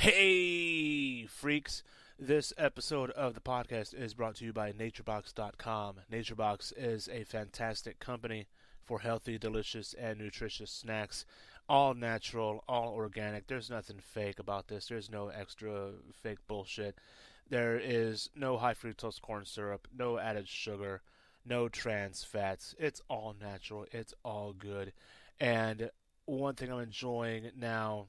Hey, freaks! This episode of the podcast is brought to you by NatureBox.com. NatureBox is a fantastic company for healthy, delicious, and nutritious snacks. All natural, all organic. There's nothing fake about this. There's no extra fake bullshit. There is no high fructose corn syrup, no added sugar, no trans fats. It's all natural. It's all good. And one thing I'm enjoying now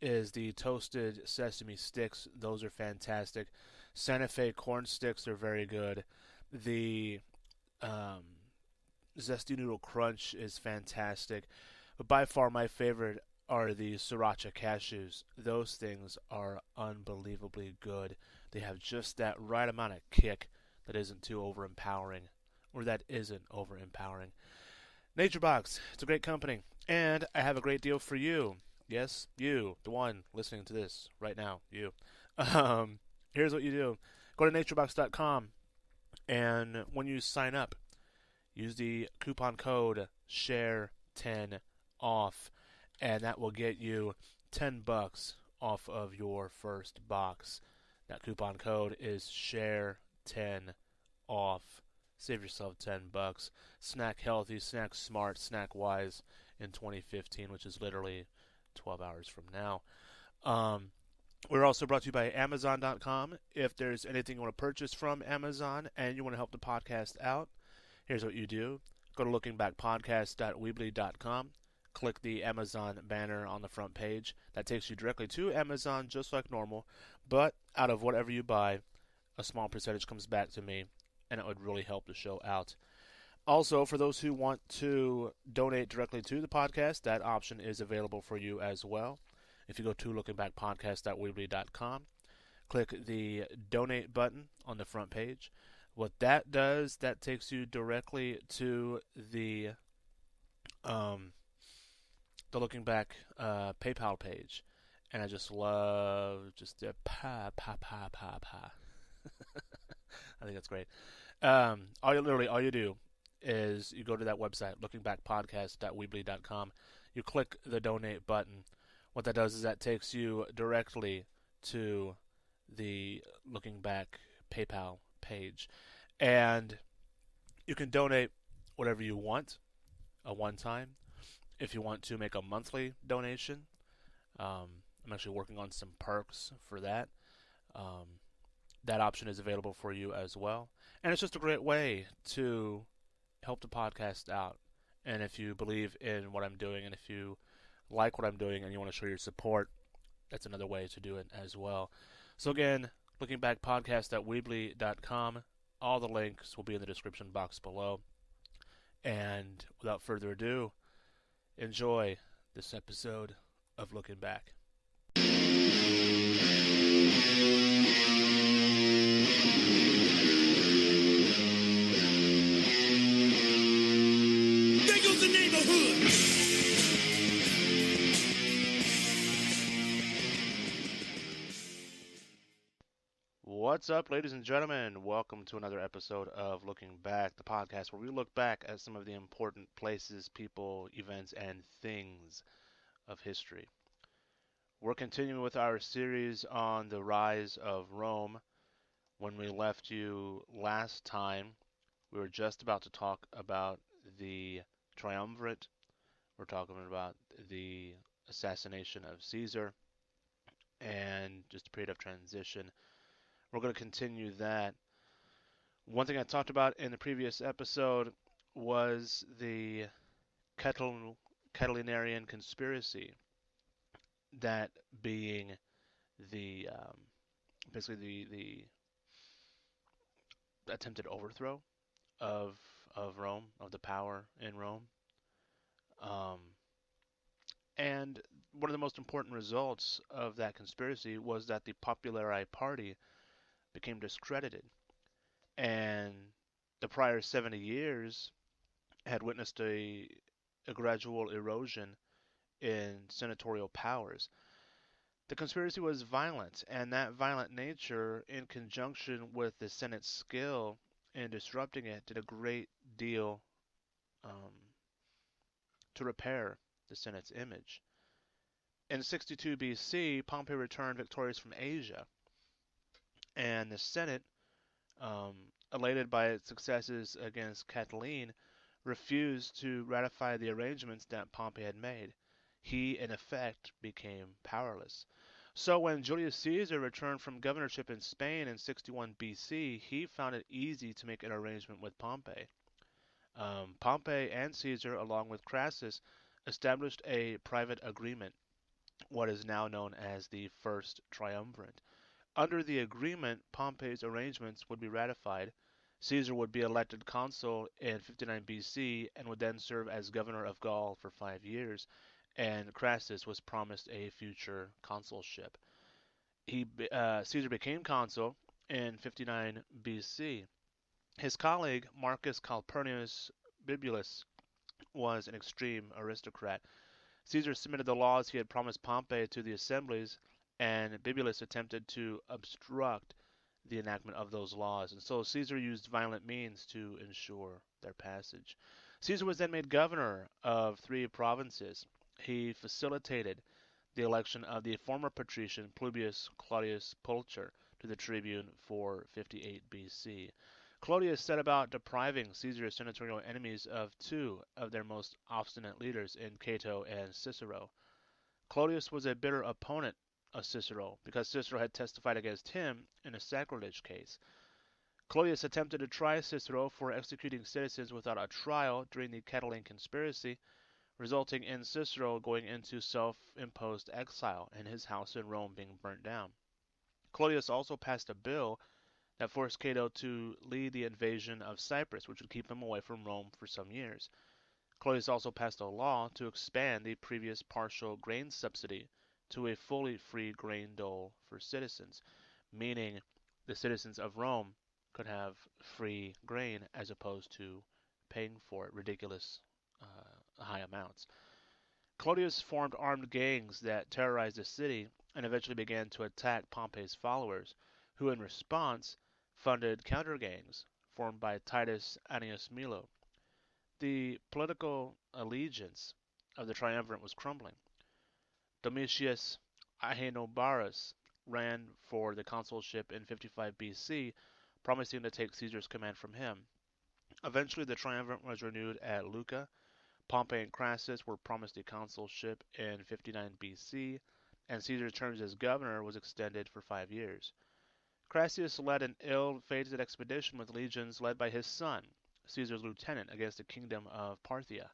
is the toasted sesame sticks. Those are fantastic. Santa Fe corn sticks are very good. The um, zesty noodle crunch is fantastic. But by far my favorite are the sriracha cashews. Those things are unbelievably good. They have just that right amount of kick that isn't too overempowering, or that isn't overempowering. NatureBox, it's a great company, and I have a great deal for you. Yes, you, the one listening to this right now, you. Um, Here's what you do: go to naturebox.com, and when you sign up, use the coupon code SHARE10OFF, and that will get you $10 off of your first box. That coupon code is SHARE10OFF. Save yourself $10. Snack healthy, snack smart, snack wise in 2015, which is literally 12 hours from now. We're also brought to you by Amazon.com. If there's anything you want to purchase from Amazon and you want to help the podcast out, here's what you do. Go to lookingbackpodcast.weebly.com. Click the Amazon banner on the front page. That takes you directly to Amazon just like normal. But out of whatever you buy, a small percentage comes back to me, and it would really help the show out. Also, for those who want to donate directly to the podcast, that option is available for you as well. If you go to lookingbackpodcast.weebly.com, click the donate button on the front page. What that does, that takes you directly to Looking Back PayPal page, and I just love just the pa. I think that's great. All you do is you go to that website, lookingbackpodcast.weebly.com. You click the donate button. What that does is that takes you directly to the Looking Back PayPal page, and you can donate whatever you want, a one time. If you want to make a monthly donation, I'm actually working on some perks for that. Um, that option is available for you as well. And it's just a great way to help the podcast out. And if you believe in what I'm doing, and if you like what I'm doing and you want to show your support, that's another way to do it as well. So again, looking back podcast at weebly.com. All the links will be in the description box below. And without further ado, enjoy this episode of Looking Back. There goes the neighborhood. What's up, ladies and gentlemen? Welcome to another episode of Looking Back, the podcast where we look back at some of the important places, people, events, and things of history. We're continuing with our series on the rise of Rome. When we left you last time, we were just about to talk about the triumvirate. We're talking about the assassination of Caesar and just a period of transition. We're going to continue that. One thing I talked about in the previous episode was the Catilinarian conspiracy, that being the basically the attempted overthrow of Rome, of the power in Rome. Um, and one of the most important results of that conspiracy was that the Populari Party became discredited, and the prior 70 years had witnessed a gradual erosion in senatorial powers. The conspiracy was violent, and that violent nature, in conjunction with the Senate's skill in disrupting it, did a great deal um, to repair the Senate's image. In 62 BC, Pompey returned victorious from Asia, and the Senate, elated by its successes against Catiline, refused to ratify the arrangements that Pompey had made. He, in effect, became powerless. So when Julius Caesar returned from governorship in Spain in 61 BC, he found it easy to make an arrangement with Pompey. Pompey and Caesar, along with Crassus, established a private agreement, what is now known as the First Triumvirate. Under the agreement, Pompey's arrangements would be ratified. Caesar would be elected consul in 59 BC and would then serve as governor of Gaul for 5 years, and Crassus was promised a future consulship. Caesar became consul in 59 BC. His colleague Marcus Calpurnius Bibulus was an extreme aristocrat. Caesar submitted the laws he had promised Pompey to the assemblies, and Bibulus attempted to obstruct the enactment of those laws, and so Caesar used violent means to ensure their passage. Caesar was then made governor of 3 provinces. He facilitated the election of the former patrician Publius Claudius Pulcher to the tribune for 58 BC. Claudius set about depriving Caesar's senatorial enemies of 2 of their most obstinate leaders in Cato and Cicero. Claudius was a bitter opponent of Cicero because Cicero had testified against him in a sacrilege case. Claudius attempted to try Cicero for executing citizens without a trial during the Catiline conspiracy, resulting in Cicero going into self-imposed exile and his house in Rome being burnt down. Claudius also passed a bill that forced Cato to lead the invasion of Cyprus, which would keep him away from Rome for some years. Claudius also passed a law to expand the previous partial grain subsidy to a fully free grain dole for citizens, meaning the citizens of Rome could have free grain as opposed to paying for it ridiculous high amounts. Claudius formed armed gangs that terrorized the city and eventually began to attack Pompey's followers, who in response funded counter gangs formed by Titus Annius Milo. The political allegiance of the triumvirate was crumbling. Domitius Ahenobarbus ran for the consulship in 55 BC, promising to take Caesar's command from him. Eventually, the triumvirate was renewed at Lucca. Pompey and Crassus were promised a consulship in 59 BC, and Caesar's term as governor was extended for 5 years. Crassus led an ill-fated expedition with legions led by his son, Caesar's lieutenant, against the kingdom of Parthia.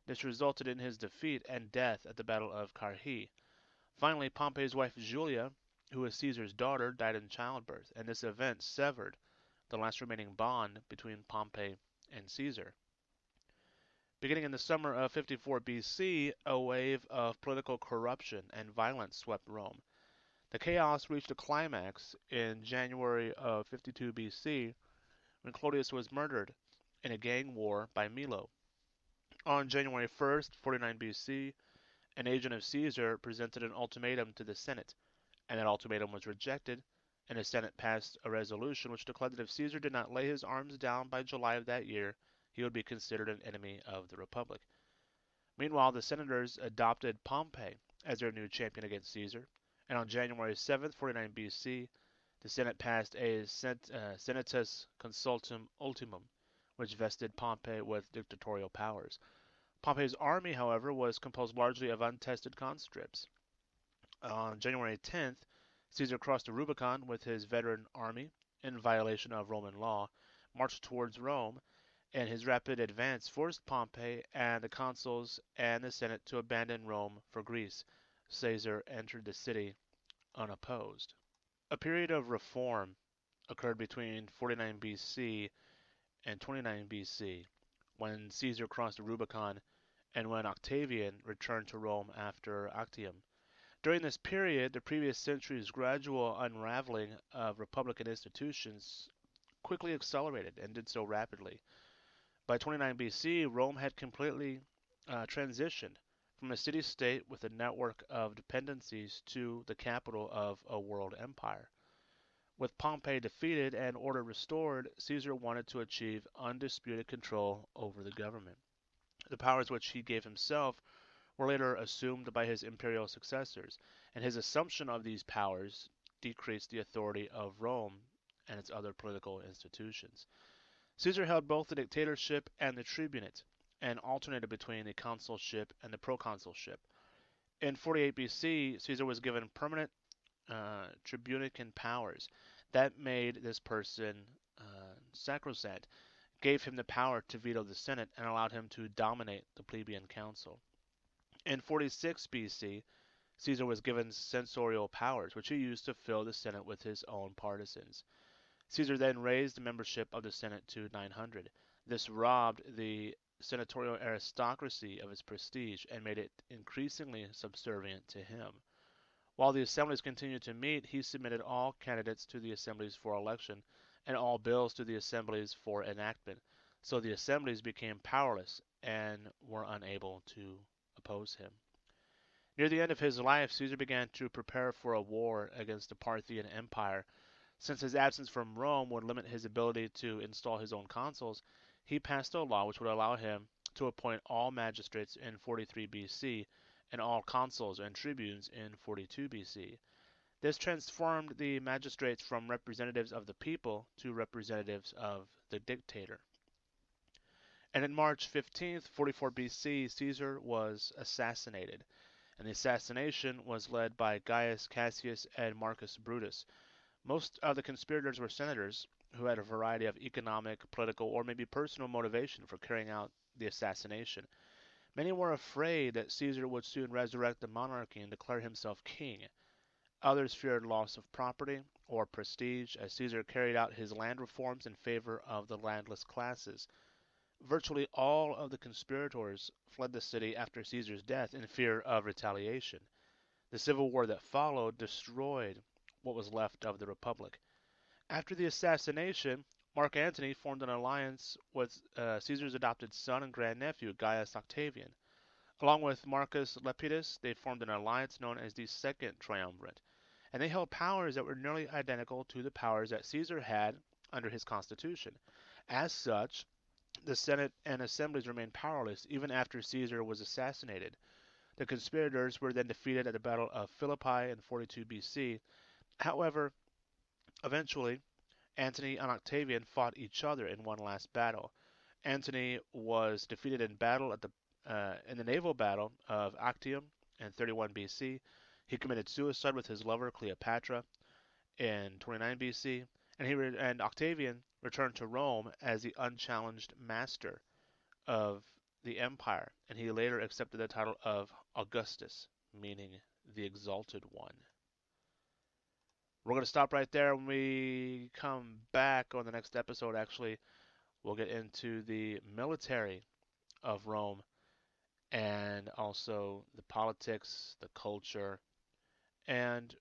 This resulted in his defeat and death at the Battle of Carrhae. Finally, Pompey's wife Julia, who was Caesar's daughter, died in childbirth, and this event severed the last remaining bond between Pompey and Caesar. Beginning in the summer of 54 BC, a wave of political corruption and violence swept Rome. The chaos reached a climax in January of 52 BC when Claudius was murdered in a gang war by Milo. On January 1st, 49 BC, an agent of Caesar presented an ultimatum to the Senate, and that ultimatum was rejected, and the Senate passed a resolution which declared that if Caesar did not lay his arms down by July of that year, he would be considered an enemy of the Republic. Meanwhile, the senators adopted Pompey as their new champion against Caesar, and on January 7th, 49 BC, the Senate passed a Senatus Consultum Ultimum, which vested Pompey with dictatorial powers. Pompey's army, however, was composed largely of untested conscripts. On January 10th, Caesar crossed the Rubicon with his veteran army, in violation of Roman law, marched towards Rome, and his rapid advance forced Pompey and the consuls and the Senate to abandon Rome for Greece. Caesar entered the city unopposed. A period of reform occurred between 49 BC and 29 BC, when Caesar crossed the Rubicon and when Octavian returned to Rome after Actium. During this period, the previous century's gradual unraveling of republican institutions quickly accelerated and did so rapidly. By 29 BC, Rome had completely transitioned from a city-state with a network of dependencies to the capital of a world empire. With Pompey defeated and order restored, Caesar wanted to achieve undisputed control over the government. The powers which he gave himself were later assumed by his imperial successors, and his assumption of these powers decreased the authority of Rome and its other political institutions. Caesar held both the dictatorship and the tribunate, and alternated between the consulship and the proconsulship. In 48 BC, Caesar was given permanent tribunican powers. That made this person sacrosanct, gave him the power to veto the Senate, and allowed him to dominate the plebeian council. In 46 BC, Caesar was given censorial powers, which he used to fill the Senate with his own partisans. Caesar then raised the membership of the Senate to 900. This robbed the senatorial aristocracy of its prestige and made it increasingly subservient to him. While the assemblies continued to meet, he submitted all candidates to the assemblies for election and all bills to the assemblies for enactment, so the assemblies became powerless and were unable to oppose him. Near the end of his life, Caesar began to prepare for a war against the Parthian Empire. Since his absence from Rome would limit his ability to install his own consuls, he passed a law which would allow him to appoint all magistrates in 43 BC and all consuls and tribunes in 42 BC. This transformed the magistrates from representatives of the people to representatives of the dictator. And in March 15th, 44 BC, Caesar was assassinated, and the assassination was led by Gaius Cassius and Marcus Brutus. Most of the conspirators were senators who had a variety of economic, political, or maybe personal motivation for carrying out the assassination. Many were afraid that Caesar would soon resurrect the monarchy and declare himself king. Others feared loss of property or prestige, as Caesar carried out his land reforms in favor of the landless classes. Virtually all of the conspirators fled the city after Caesar's death in fear of retaliation. The civil war that followed destroyed what was left of the republic. After the assassination, Mark Antony formed an alliance with Caesar's adopted son and grandnephew, Gaius Octavian. Along with Marcus Lepidus, they formed an alliance known as the Second Triumvirate, and they held powers that were nearly identical to the powers that Caesar had under his constitution. As such, the Senate and assemblies remained powerless even after Caesar was assassinated. The conspirators were then defeated at the Battle of Philippi in 42 BC. However, eventually, Antony and Octavian fought each other in one last battle. Antony was defeated in the naval battle of Actium in 31 BC. He committed suicide with his lover Cleopatra in 29 BC, and Octavian returned to Rome as the unchallenged master of the empire, and he later accepted the title of Augustus, meaning the exalted one. We're going to stop right there. When we come back on the next episode, actually, we'll get into the military of Rome and also the politics, the culture, and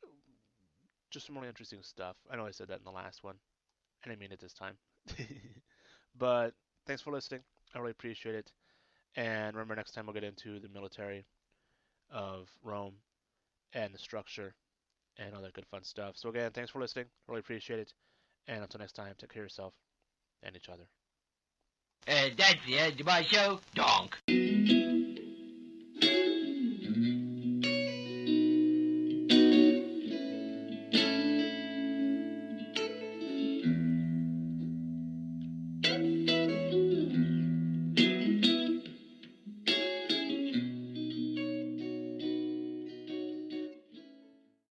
just some really interesting stuff. I know I said that in the last one. I didn't mean it this time. But thanks for listening. I really appreciate it. And remember, next time we'll get into the military of Rome and the structure and all that good fun stuff. So again, thanks for listening. Really appreciate it. And until next time, take care of yourself and each other. That's the end of my show. Donk.